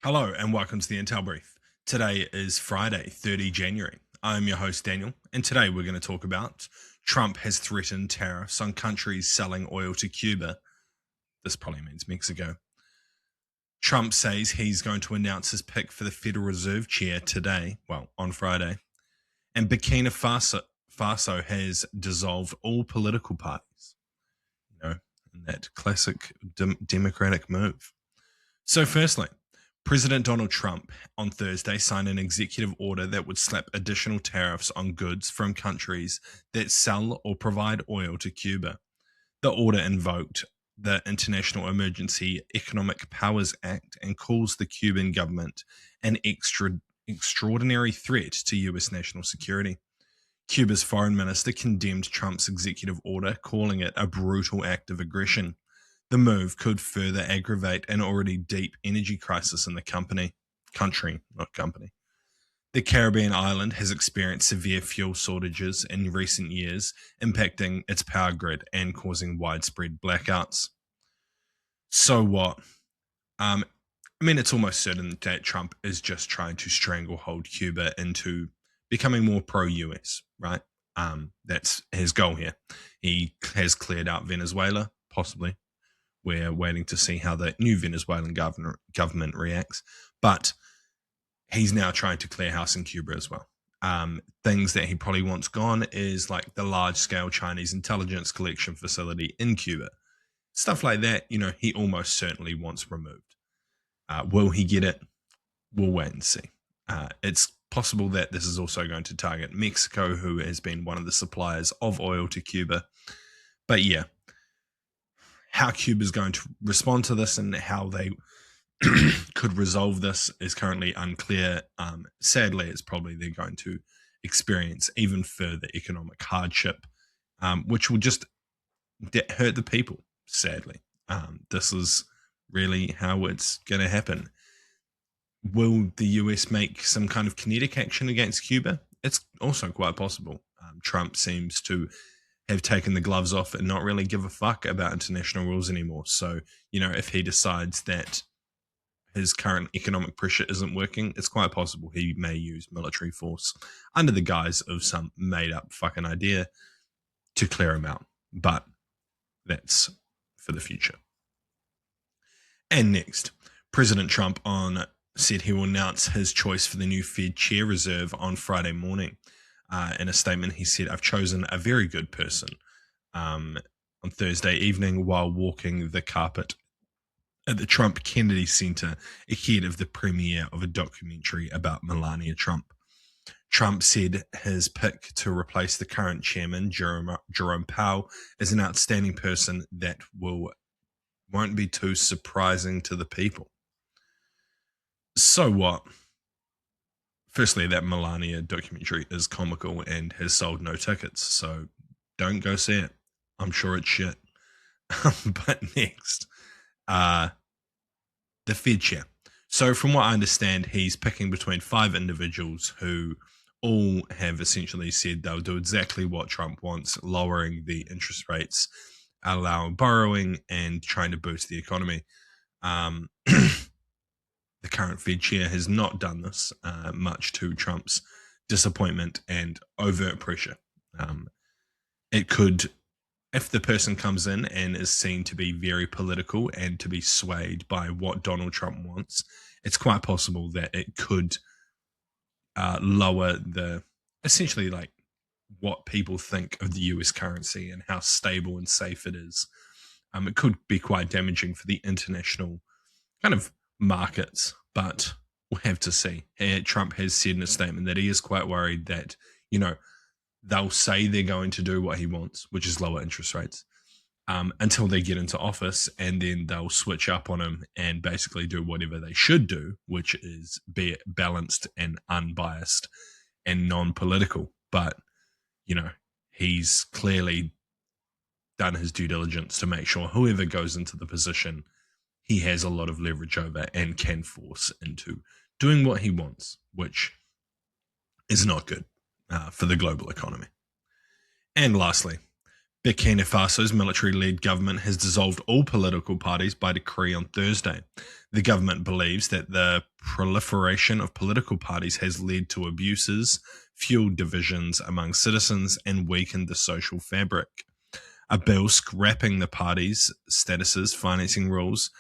Hello and welcome to the Intel Brief. Today is Friday, 30 January. I'm your host, Daniel, and today we're going to talk about Trump has threatened tariffs on countries selling oil to Cuba. This probably means Mexico. Trump says he's going to announce his pick for the Federal Reserve chair today, on Friday. And Burkina Faso has dissolved all political parties, in that classic democratic move. So firstly, President Donald Trump on Thursday signed an executive order that would slap additional tariffs on goods from countries that sell or provide oil to Cuba. The order invoked the International Emergency Economic Powers Act and calls the Cuban government an extraordinary threat to US national security. Cuba's foreign minister condemned Trump's executive order, calling it a brutal act of aggression. The move could further aggravate an already deep energy crisis in the country. The Caribbean island has experienced severe fuel shortages in recent years, impacting its power grid and causing widespread blackouts. So what? It's almost certain that Trump is just trying to stranglehold Cuba into becoming more pro-US, right? That's his goal here. He has cleared out Venezuela, possibly. We're waiting to see how the new Venezuelan government reacts. But he's now trying to clear house in Cuba as well. Things that he probably wants gone is like the large-scale Chinese intelligence collection facility in Cuba. Stuff like that, he almost certainly wants removed. Will he get it? We'll wait and see. It's possible that this is also going to target Mexico, who has been one of the suppliers of oil to Cuba. But yeah, how Cuba's going to respond to this and how they could resolve this is currently unclear. Sadly, it's probably they're going to experience even further economic hardship, which will just hurt the people, sadly. This is really how it's going to happen. Will the US make some kind of kinetic action against Cuba? It's also quite possible. Trump seems to have taken the gloves off and not really give a fuck about international rules anymore. So, if he decides that his current economic pressure isn't working, it's quite possible he may use military force under the guise of some made up fucking idea to clear him out. But that's for the future. And next, President Trump said he will announce his choice for the new Fed Chair Reserve on Friday morning. In a statement, he said, "I've chosen a very good person," on Thursday evening while walking the carpet at the Trump Kennedy Center ahead of the premiere of a documentary about Melania Trump. Trump said his pick to replace the current chairman, Jerome Powell, is an outstanding person that won't be too surprising to the people. So what? Firstly, that Melania documentary is comical and has sold no tickets, so don't go see it. I'm sure it's shit. But next, the Fed chair. So from what I understand, he's picking between 5 individuals who all have essentially said they'll do exactly what Trump wants, lowering the interest rates, allowing borrowing, and trying to boost the economy. The current Fed chair has not done this, much to Trump's disappointment and overt pressure. It could, if the person comes in and is seen to be very political and to be swayed by what Donald Trump wants, it's quite possible that it could lower essentially like what people think of the US currency and how stable and safe it is. It could be quite damaging for the international kind of markets, but we'll have to see. Trump has said in a statement that he is quite worried that, they'll say they're going to do what he wants, which is lower interest rates, until they get into office, and then they'll switch up on him and basically do whatever they should do, which is be balanced and unbiased and non-political. But, he's clearly done his due diligence to make sure whoever goes into the position he has a lot of leverage over and can force into doing what he wants, which is not good for the global economy. And lastly, Burkina Faso's military-led government has dissolved all political parties by decree on Thursday. The government believes that the proliferation of political parties has led to abuses, fueled divisions among citizens, and weakened the social fabric. A bill scrapping the parties' statuses, financing rules,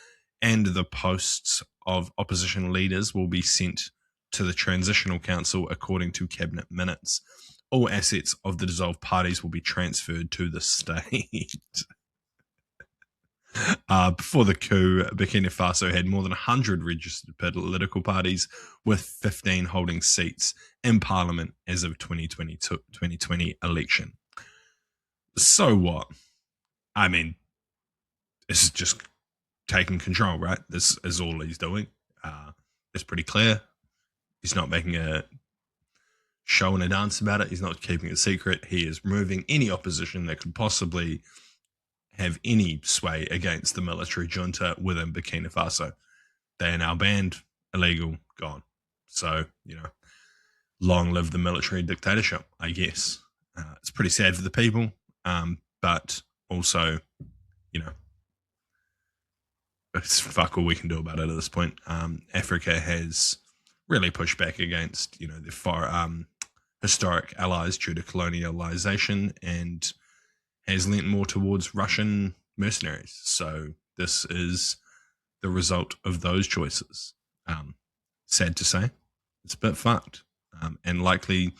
and the posts of opposition leaders will be sent to the Transitional Council according to cabinet minutes. All assets of the dissolved parties will be transferred to the state. Before the coup, Burkina Faso had more than 100 registered political parties, with 15 holding seats in parliament as of 2020 election. So what? I mean, this is just taking control, right? This is all he's doing. It's pretty clear. He's not making a show and a dance about it. He's not keeping it secret. He is removing any opposition that could possibly have any sway against the military junta within Burkina Faso. They are now banned, illegal, gone. So, long live the military dictatorship, I guess. It's pretty sad for the people, but also, it's fuck all we can do about it at this point. Africa has really pushed back against, the far historic allies due to colonialization and has lent more towards Russian mercenaries. So this is the result of those choices. Sad to say, it's a bit fucked, and likely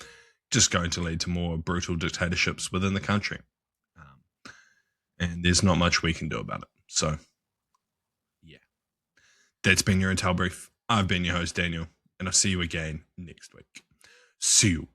just going to lead to more brutal dictatorships within the country. And there's not much we can do about it. So, yeah. That's been your Intel Brief. I've been your host, Daniel, and I'll see you again next week. See you.